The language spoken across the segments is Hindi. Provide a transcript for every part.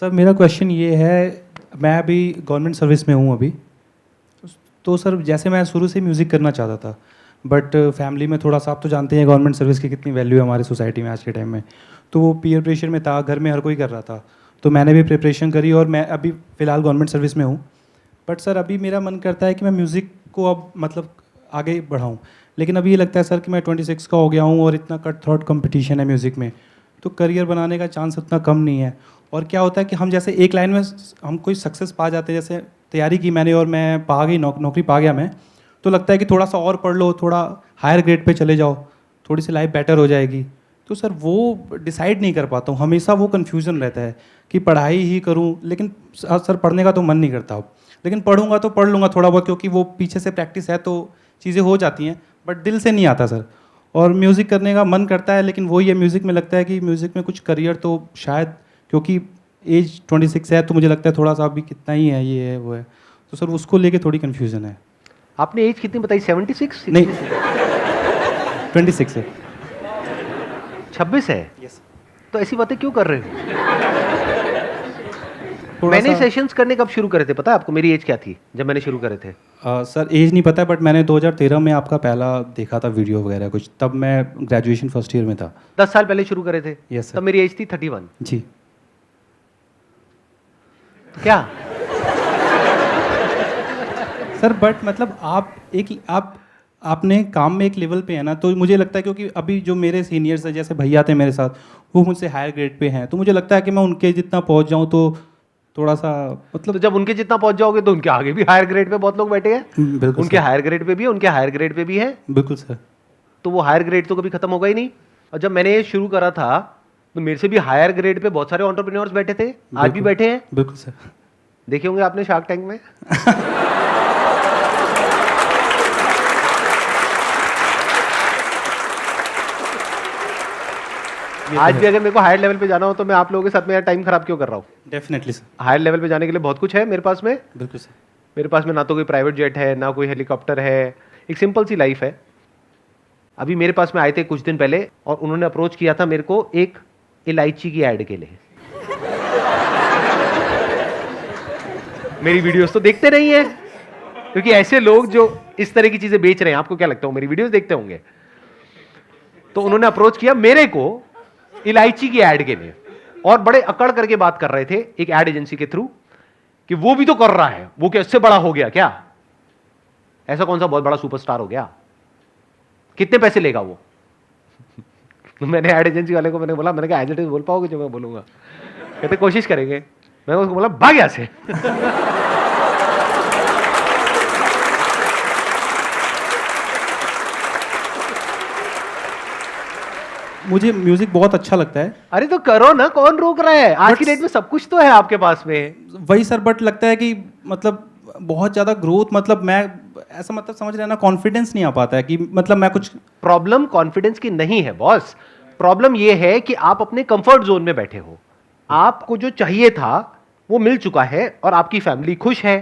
सर मेरा क्वेश्चन ये है, मैं अभी गवर्नमेंट सर्विस में हूँ अभी। तो सर जैसे मैं शुरू से म्यूज़िक करना चाहता था, बट फैमिली में थोड़ा सा, आप तो जानते हैं गवर्नमेंट सर्विस की कितनी वैल्यू है हमारी सोसाइटी में आज के टाइम में। तो वो पीयर प्रेशर में था, घर में हर कोई कर रहा था, तो मैंने भी प्रिपरेशन करी और मैं अभी फ़िलहाल गवर्नमेंट सर्विस में हूँ। बट सर अभी मेरा मन करता है कि मैं म्यूज़िक को अब मतलब आगे बढ़ाऊँ, लेकिन अभी ये लगता है सर कि मैं 26 का हो गया हूँ और इतना कट थ्रोट कंपटीशन है म्यूज़िक में, तो करियर बनाने का चांस उतना कम नहीं है। और क्या होता है कि हम जैसे एक लाइन में हम कोई सक्सेस पा जाते हैं, जैसे तैयारी की मैंने और मैं पा गई, नौकरी पा गया मैं, तो लगता है कि थोड़ा सा और पढ़ लो, थोड़ा हायर ग्रेड पे चले जाओ, थोड़ी सी लाइफ बेटर हो जाएगी। तो सर वो डिसाइड नहीं कर पाता हूँ, हमेशा वो कन्फ्यूज़न रहता है कि पढ़ाई ही करूँ, लेकिन सर पढ़ने का तो मन नहीं करता अब, लेकिन पढ़ूंगा तो पढ़ लूँगा थोड़ा बहुत, क्योंकि वो पीछे से प्रैक्टिस है तो चीज़ें हो जाती हैं, बट दिल से नहीं आता सर। और म्यूज़िक करने का मन करता है, लेकिन वही है, म्यूज़िक में लगता है कि म्यूज़िक में कुछ करियर तो शायद, क्योंकि एज 26 है तो मुझे लगता है थोड़ा सा अभी कितना ही है, ये है वो है, तो सर उसको लेके थोड़ी कन्फ्यूज़न है। आपने एज कितनी बताई? 76? नहीं 26 है। 26 है? यस। तो ऐसी बातें क्यों कर रहे हो? थोड़ा मैंने सा सेशंस करने कब शुरू करे थे पता है आपको? मेरी एज क्या थी जब मैंने शुरू करे थे? सर एज नहीं पता, बट मैंने 2013 में आपका पहला देखा था वीडियो वगैरह कुछ, तब मैं ग्रेजुएशन फर्स्ट ईयर में था। 10 साल पहले शुरू करे थे? Yes sir. तब मेरी एज थी 31। जी। क्या? सर बट मतलब आपने काम में एक लेवल पे है ना, तो मुझे लगता है क्योंकि अभी जो मेरे सीनियर्स हैं, जैसे भैया थे मेरे साथ, वो मुझसे हायर ग्रेड पे हैं, तो मुझे लगता है कि मैं उनके जितना पहुंच जाऊं तो थोड़ा सा मतलब। तो जब उनके जितना पहुंच जाओगे तो उनके आगे भी हायर ग्रेड पे बहुत लोग बैठे हैं। बिल्कुल उनके सर। हायर ग्रेड पे भी है, उनके हायर ग्रेड पे भी है। बिल्कुल सर। तो वो हायर ग्रेड तो कभी खत्म होगा ही नहीं। और जब मैंने ये शुरू करा था तो मेरे से भी हायर ग्रेड पे बहुत सारे एंटरप्रेन्योर्स बैठे थे, आज भी बैठे हैं। बिल्कुल सर। देखे होंगे आपने शार्क टैंक में। आज भी अगर मेरे को हायर लेवल पे जाना हो तो मैं आप लोगों के साथ में यार टाइम खराब क्यों कर रहा हूँ? Definitely sir. हायर लेवल पे जाने के लिए बहुत कुछ है मेरे पास में। बिल्कुल सर। मेरे पास में ना तो कोई प्राइवेट जेट है, ना कोई हेलीकॉप्टर है, एक सिंपल सी लाइफ है। अभी मेरे पास में आए थे कुछ दिन पहले और उन्होंने अप्रोच किया था मेरे को एक इलायची की ऐड के लिए। मेरी वीडियोस तो देखते नहीं है, क्योंकि ऐसे लोग जो इस तरह की चीजें बेच रहे हैं, आपको क्या लगता है मेरी वीडियोस देखते होंगे? तो उन्होंने अप्रोच किया मेरे को इलायची की ऐड के लिए, और बड़े अकड़ करके बात कर रहे थे एक ऐड एजेंसी के थ्रू कि वो भी तो कर रहा है, वो क्या इससे बड़ा हो गया क्या? ऐसा कौन सा बहुत बड़ा सुपरस्टार हो गया? कितने पैसे लेगा वो? तो मैंने ऐड एजेंसी वाले को बोला, मैंने कहा एज इट इज बोल पाओगे जो मैं बोलूंगा? कहते कोशिश करेंगे। मैंने उसको बोला भाग यहां से। मुझे म्यूजिक बहुत अच्छा लगता है। अरे तो करो ना, कौन रोक रहा है? आज की डेट में सब कुछ तो है आपके पास में। वही सर, बट लगता है कि मतलब बहुत ज़्यादा ग्रोथ, मतलब मैं ऐसा मतलब समझ रहे हैं ना, कॉन्फिडेंस नहीं आ पाता है कि मतलब मैं कुछ। प्रॉब्लम कॉन्फिडेंस की नहीं है बॉस, प्रॉब्लम यह है कि आप अपने कंफर्ट जोन में बैठे हो। आपको जो चाहिए था वो मिल चुका है और आपकी फैमिली खुश है।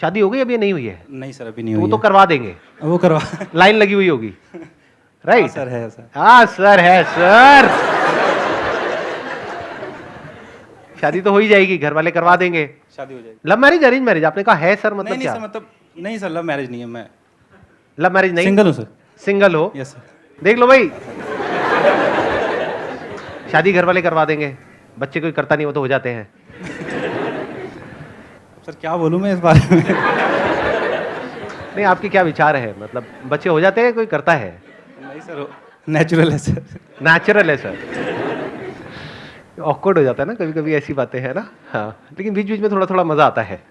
शादी हो गई अभी? नहीं हुई है? नहीं सर अभी नहीं तो हुई वो तो है। करवा देंगे, वो करवा। लाइन लगी हुई होगी। राइट सर है सर। हाँ सर है सर। शादी तो हो ही जाएगी, घर वाले करवा देंगे। शादी हो जाएगी। Love marriage arrange marriage? आपने कहा है सर, मतलब नहीं क्या? सर, मतलब नहीं सर, लव मैरिज नहीं है, मैं लव मैरिज नहीं? सिंगल हूँ सर। सिंगल हो? Yes sir. देख लो भाई, शादी घर वाले करवा देंगे, बच्चे कोई करता नहीं, वो तो हो जाते हैं। सर क्या बोलूँ मैं इस बारे में। नहीं, आपके क्या विचार है? मतलब बच्चे हो जाते हैं, कोई करता है? नहीं सर, नेचुरल है सर। नेचुरल है सर। ऑकवर्ड हो जाता है ना कभी कभी, ऐसी बातें है ना। हाँ, लेकिन बीच बीच में थोड़ा थोड़ा मजा आता है।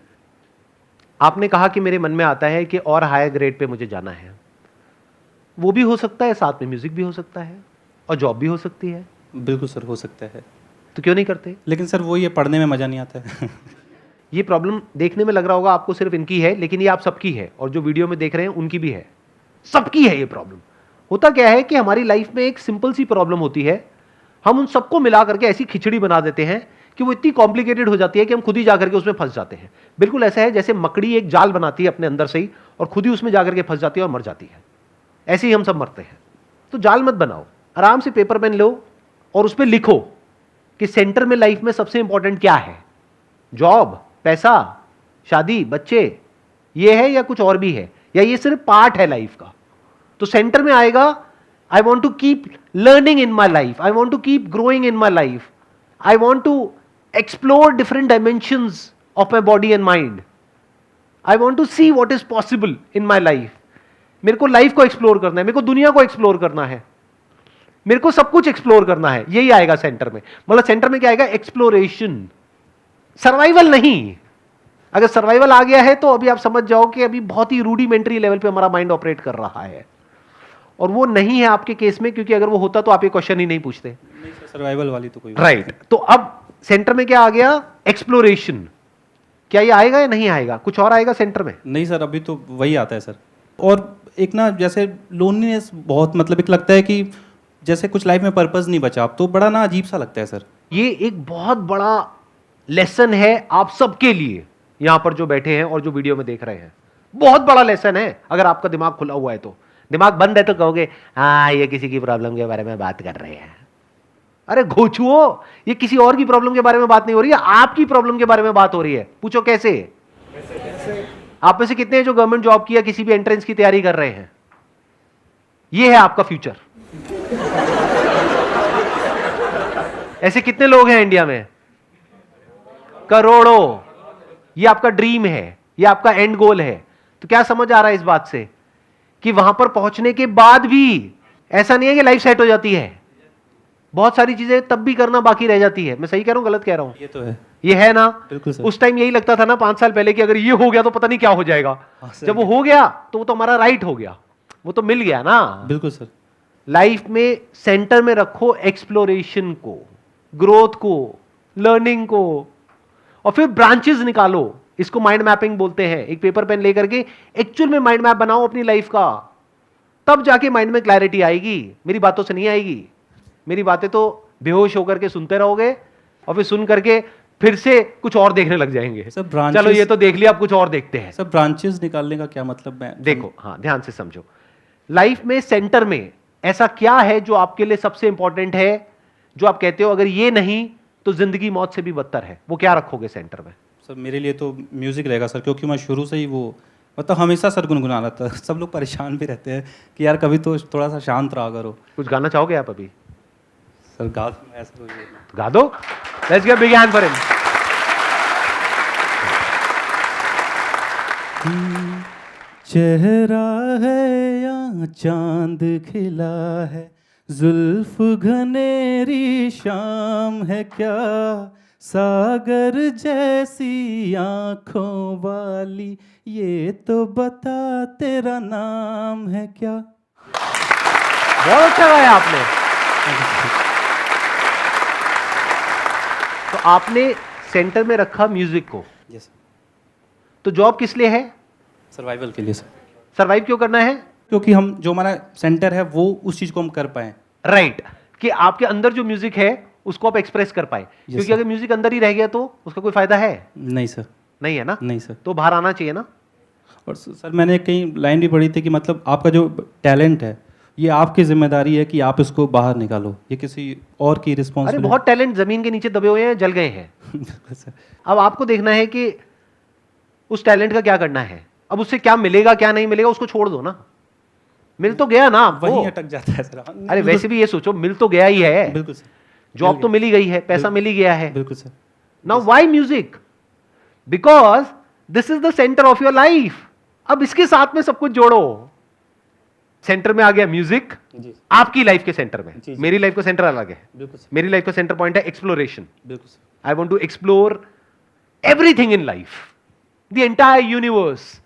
आपने कहा कि मेरे मन में आता है कि और हायर ग्रेड पे मुझे जाना है। वो भी हो सकता है, साथ में म्यूजिक भी हो सकता है, और जॉब भी हो सकती है। बिल्कुल सर, हो सकता है। तो क्यों नहीं करते? लेकिन सर वो ये पढ़ने में मज़ा नहीं आता है। ये प्रॉब्लम देखने में लग रहा होगा आपको सिर्फ इनकी है, लेकिन ये आप सबकी है, और जो वीडियो में देख रहे हैं उनकी भी है, सबकी है ये प्रॉब्लम। होता क्या है कि हमारी लाइफ में एक सिंपल सी प्रॉब्लम होती है, हम उन सबको मिला करके ऐसी खिचड़ी बना देते हैं कि वो इतनी कॉम्प्लिकेटेड हो जाती है कि हम खुद ही जाकर के उसमें फंस जाते हैं। बिल्कुल ऐसा है जैसे मकड़ी एक जाल बनाती है अपने अंदर से ही, और खुद ही उसमें जाकर के फंस जाती है और मर जाती है। ऐसे ही हम सब मरते हैं। तो जाल मत बनाओ, आराम से पेपर पेन लो और उस पर लिखो कि सेंटर में लाइफ में सबसे इंपॉर्टेंट क्या है। जॉब, पैसा, शादी, बच्चे, ये है या कुछ और भी है, या ये सिर्फ पार्ट है लाइफ का? तो सेंटर में आएगा I want to keep learning in my life, I want to keep growing in my life, I want to explore different dimensions of my body and mind, I want to see what is possible in my life. मेरे को लाइफ को एक्सप्लोर करना है, मेरे को दुनिया को एक्सप्लोर करना है, मेरे को सब कुछ एक्सप्लोर करना है, यही आएगा सेंटर में। मतलब सेंटर में क्या आएगा? एक्सप्लोरेशन, सर्वाइवल नहीं। अगर सर्वाइवल आ गया है तो अभी आप समझ जाओ कि अभी बहुत ही रूडिमेंट्री लेवल पे हमारा माइंड ऑपरेट कर रहा है, और वो नहीं है आपके केस में, क्योंकि अगर वो होता तो आप ये क्वेश्चन ही नहीं पूछते। सर्वाइवल वाली तो कोई राइट। तो अब सेंटर में क्या आ गया? एक्सप्लोरेशन। क्या ये आएगा या नहीं आएगा? कुछ और आएगा सेंटर में? नहीं सर, अभी तो वही आता है सर। और एक ना जैसे लोनलीनेस बहुत, मतलब एक लगता है कि जैसे कुछ लाइफ में पर्पस नहीं बचा, अब तो बड़ा ना अजीब सा लगता है सर। ये एक बहुत बड़ा लेसन है आप सबके लिए, यहां पर जो बैठे हैं और जो वीडियो में देख रहे हैं। बहुत बड़ा लेसन है। अगर आपका दिमाग खुला हुआ है, तो दिमाग बंद है तो कहोगे हाँ ये किसी की प्रॉब्लम के बारे में बात कर रहे हैं। अरे घोचुओ, ये किसी और की प्रॉब्लम के बारे में बात नहीं हो रही है, आपकी प्रॉब्लम के बारे में बात हो रही है। पूछो कैसे? आप में से कितने हैं जो गवर्नमेंट जॉब की या किसी भी एंट्रेंस की तैयारी कर रहे हैं? ये है आपका फ्यूचर। ऐसे कितने लोग हैं इंडिया में? करोड़ों। ये आपका ड्रीम है, ये आपका एंड गोल है। तो क्या समझ आ रहा है इस बात से कि वहां पर पहुंचने के बाद भी ऐसा नहीं है कि लाइफ सेट हो जाती है, बहुत सारी चीजें तब भी करना बाकी रह जाती है। मैं सही कह रहा हूं, गलत कह रहा हूं? ये तो है। ये है ना? बिल्कुल सर। उस टाइम यही लगता था ना 5 साल पहले कि अगर ये हो गया तो पता नहीं क्या हो जाएगा। जब वो हो गया तो वो तो हमारा राइट हो गया, वो तो मिल गया ना। बिल्कुल सर। लाइफ में सेंटर में रखो एक्सप्लोरेशन को, ग्रोथ को, लर्निंग को, और फिर ब्रांचेस निकालो। इसको माइंड मैपिंग बोलते हैं। एक पेपर पेन लेकर के एक्चुअल में माइंड मैप बनाओ अपनी लाइफ का, तब जाके माइंड में क्लैरिटी आएगी। मेरी बातों से नहीं आएगी। मेरी बातें तो बेहोश होकर के सुनते रहोगे और फिर सुन करके फिर से कुछ और देखने लग जाएंगे। चलो ये तो देख लिया, अब कुछ और देखते हैं। सब ब्रांचेस निकालने का क्या मतलब? मैं देखो, हाँ ध्यान से समझो। लाइफ में सेंटर में ऐसा क्या है जो आपके लिए सबसे इंपॉर्टेंट है, जो आप कहते हो अगर ये नहीं तो जिंदगी मौत से भी बदतर है? वो क्या रखोगे सेंटर में? सर मेरे लिए तो म्यूजिक रहेगा सर, क्योंकि मैं शुरू से ही वो मतलब हमेशा सर गुनगुना रहा था। सब लोग परेशान भी रहते हैं कि यार कभी तो थोड़ा सा शांत रहा करो। कुछ गाना चाहोगे आप अभी? सर गा दो, ऐसा कोई गा दो। Let's give big hand for him. चेहरा है या चांद खिला है, जुल्फ घनेरी शाम है क्या, सागर जैसी आंखों वाली, ये तो बता तेरा नाम है क्या। बहुत अच्छा गाया आपने। तो आपने सेंटर में रखा म्यूजिक को। यस। तो जॉब किस लिए है? सर्वाइवल के लिए सर। सर्वाइव क्यों करना है? क्योंकि हम जो हमारा सेंटर है वो उस चीज को हम कर पाए। राइट। कि आपके अंदर जो म्यूजिक है उसको आप एक्सप्रेस कर पाए। क्योंकि अगर म्यूजिक अंदर ही रह गया तो उसका कोई फायदा है? नहीं सर। नहीं है ना? नहीं सर। तो बाहर आना चाहिए ना। और सर मैंने कहीं लाइन भी पढ़ी थी कि मतलब आपका जो टैलेंट है ये आपकी जिम्मेदारी है कि आप इसको बाहर निकालो, ये किसी और की अरे रिस्पॉन्सिबिलिटी। बहुत टैलेंट जमीन के नीचे दबे हुए हैं, जल गए हैं। सर अब आपको देखना है कि उस टैलेंट का क्या करना है। अब उससे क्या मिलेगा क्या नहीं मिलेगा उसको छोड़ दो ना। मिल तो गया ना आपको। वहीं अटक जाता है सर। अरे वैसे भी ये सोचो, मिल तो गया ही है। बिल्कुल सर। जॉब तो मिल ही गई है, पैसा मिल ही गया है। बिल्कुल sir. Now why music? Because this is the centre of your life. अब इसके साथ में सब कुछ जोड़ो। सेंटर में आ गया म्यूजिक, आपकी लाइफ के सेंटर में। जी। मेरी लाइफ का सेंटर अलग है। बिल्कुल सर। मेरी लाइफ का सेंटर पॉइंट है एक्सप्लोरेशन। बिल्कुल sir. I want to explore everything in life, the entire universe.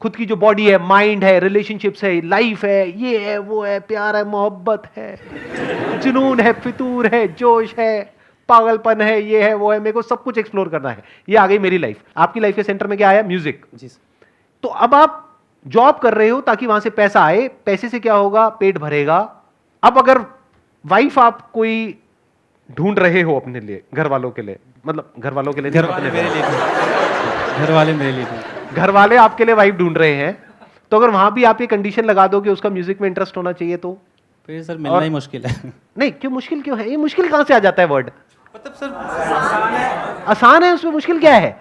खुद की जो बॉडी है, माइंड है, रिलेशनशिप्स है, लाइफ है, ये है, वो है, प्यार है, मोहब्बत है, जुनून है, फितूर है, जोश है, पागलपन है, ये है, वो है। मेरे को सब कुछ एक्सप्लोर करना है। ये आ गई मेरी लाइफ। आपकी लाइफ के सेंटर में क्या आया? म्यूजिक। जी सर। तो अब आप जॉब कर रहे हो ताकि वहां से पैसा आए। पैसे से क्या होगा? पेट भरेगा। अब अगर वाइफ आप कोई ढूंढ रहे हो अपने लिए, घर वालों के लिए, मतलब घर वालों के लिए, घर वाले मेरे लिए, घर वाले मेरे लिए, घर वाले आपके लिए वाइफ ढूंढ रहे हैं, तो अगर वहां भी आप ये कंडीशन लगा दो कि उसका म्यूजिक में इंटरेस्ट होना चाहिए तो फिर सर मिलना ही मुश्किल है। नहीं। क्यों मुश्किल क्यों है? ये मुश्किल कहां से आ जाता है वर्ड? मतलब सर आसान है, उसमें मुश्किल क्या है?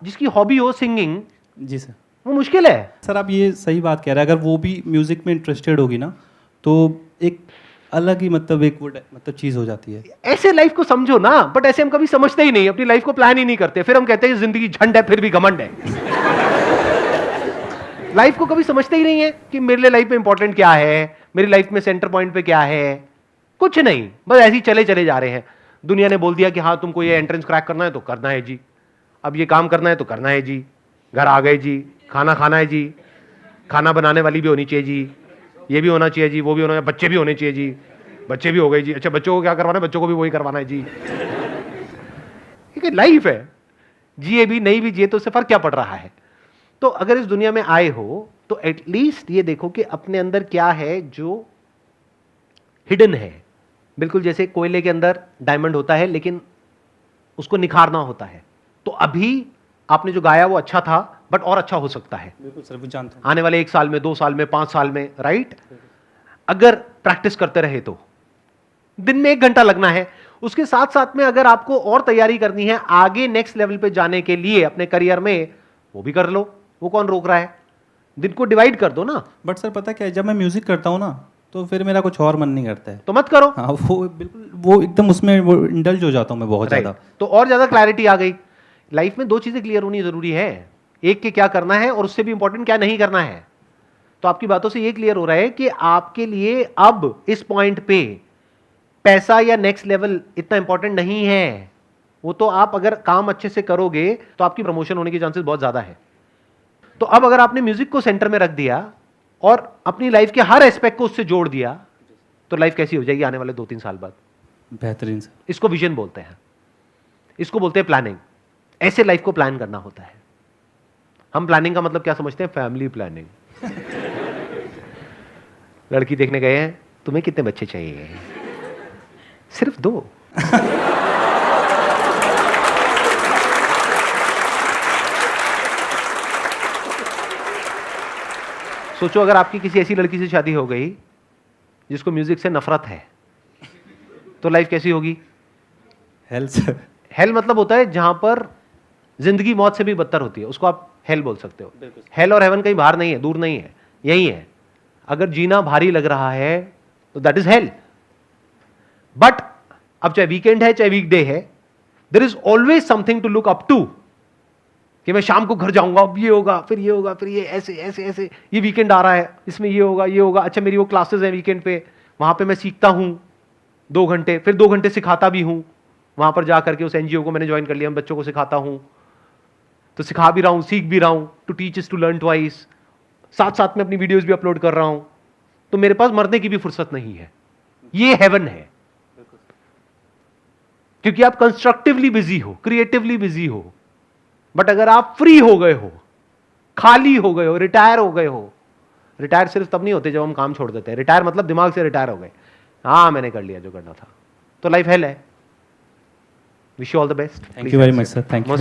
जिसकी हॉबी हो सिंगिंग, जी सर। वो मुश्किल है। सर आप ये सही बात कह रहे हैं, अगर वो भी म्यूज़िक में इंटरेस्टेड होगी ना तो एक अलग ही मतलब एक वो मतलब चीज़ हो जाती है। ऐसे लाइफ को समझो ना, बट ऐसे हम कभी समझते ही नहीं, अपनी लाइफ को प्लान ही नहीं करते, फिर हम कहते हैं जिंदगी झंड है फिर भी घमंड है। लाइफ को कभी समझते ही नहीं है कि मेरे लिए लाइफ में इंपॉर्टेंट क्या है, मेरी लाइफ में सेंटर पॉइंट पे क्या है, कुछ नहीं, बस ऐसे ही चले चले जा रहे हैं। दुनिया ने बोल दिया कि हाँ तुमको ये एंट्रेंस क्रैक करना है तो करना है जी, अब ये काम करना है तो करना है जी, घर आ गए जी, खाना खाना है जी, खाना बनाने वाली भी होनी चाहिए जी, ये भी होना चाहिए जी, वो भी होना चाहिए, बच्चे भी होने चाहिए जी, बच्चे भी हो गए जी, अच्छा बच्चों को क्या करवाना है, बच्चों को भी वही करवाना है जी। ठीक है, लाइफ है, जिए भी नहीं भी जिए तो उससे फर्क क्या पड़ रहा है? तो अगर इस दुनिया में आए हो तो एटलीस्ट ये देखो कि अपने अंदर क्या है जो हिडन है। बिल्कुल जैसे कोयले के अंदर डायमंड होता है लेकिन उसको निखारना होता है। तो अभी आपने जो गाया वो अच्छा था, बट और अच्छा हो सकता है। बिल्कुल सर, वो जानता हूँ। आने वाले 1 साल में, 2 साल में, 5 साल में, राइट? अगर प्रैक्टिस करते रहे तो दिन में 1 घंटा लगना है। उसके साथ साथ में अगर आपको और तैयारी करनी है आगे नेक्स्ट लेवल पे जाने के लिए अपने करियर में, वो भी कर लो, वो कौन रोक रहा है? दिन को डिवाइड कर दो ना। बट सर पता क्या है, जब मैं म्यूज़िक करता हूँ ना तो फिर मेरा कुछ और मन नहीं करता है। तो मत करो। हाँ वो बिल्कुल, वो एकदम उसमें वो इंडल्ज हो जाता हूँ मैं बहुत Right. ज़्यादा। तो और ज्यादा क्लैरिटी आ गई। लाइफ में 2 चीजें क्लियर होनी जरूरी है, एक के क्या करना है और उससे भी इंपॉर्टेंट क्या नहीं करना है। तो आपकी बातों से ये क्लियर हो रहा है कि आपके लिए अब इस पॉइंट पे पैसा या नेक्स्ट लेवल इतना इंपॉर्टेंट नहीं है। वो तो आप अगर काम अच्छे से करोगे तो आपकी प्रमोशन होने के चांसेस बहुत ज्यादा है। तो अब अगर आपने म्यूजिक को सेंटर में रख दिया और अपनी लाइफ के हर एस्पेक्ट को उससे जोड़ दिया तो लाइफ कैसी हो जाएगी आने वाले 2-3 साल बाद? बेहतरीन सर। इसको विजन बोलते हैं, इसको बोलते हैं प्लानिंग। ऐसे लाइफ को प्लान करना होता है। हम प्लानिंग का मतलब क्या समझते हैं? Family planning. लड़की देखने गए हैं, तुम्हें कितने बच्चे चाहिए? सिर्फ 2। सोचो अगर आपकी किसी ऐसी लड़की से शादी हो गई जिसको म्यूजिक से नफरत है, तो लाइफ कैसी होगी? Hello sir. हेल मतलब होता है जहां पर जिंदगी मौत से भी बदतर होती है, उसको आप हेल बोल सकते हो। हेल और हेवन कहीं बाहर नहीं है, दूर नहीं है, यही है। अगर जीना भारी लग रहा है तो दैट इज हेल। बट अब चाहे वीकेंड है चाहे वीकडे है, there is always something to look up to, कि मैं शाम को घर जाऊंगा, अब ये होगा, फिर ये होगा, फिर ये ऐसे ऐसे ऐसे, ये वीकेंड आ रहा है, इसमें ये होगा, ये होगा। अच्छा मेरी वो क्लासेस हैं वीकेंड पे, वहां पे मैं सीखता हूं 2 घंटे, फिर 2 घंटे सिखाता भी हूं। वहां पर जा करके उस एनजीओ को मैंने ज्वाइन कर लिया, मैं बच्चों को सिखाता हूं, तो सिखा भी रहा हूं, सीख भी रहा हूं। To teach is to learn twice. साथ साथ में अपनी वीडियोस भी अपलोड कर रहा हूं। तो मेरे पास मरने की भी फुर्सत नहीं है। ये हेवन है, क्योंकि आप कंस्ट्रक्टिवली बिजी हो, क्रिएटिवली बिजी हो। बट अगर आप फ्री हो गए हो, खाली हो गए हो, रिटायर हो गए हो, रिटायर सिर्फ तब नहीं होते जब हम काम छोड़ देते हैं। रिटायर मतलब दिमाग से रिटायर हो गए, हाँ मैंने कर लिया जो करना था, तो लाइफ हेल है। Wish you all the best. Thank you very much sir. Thank you.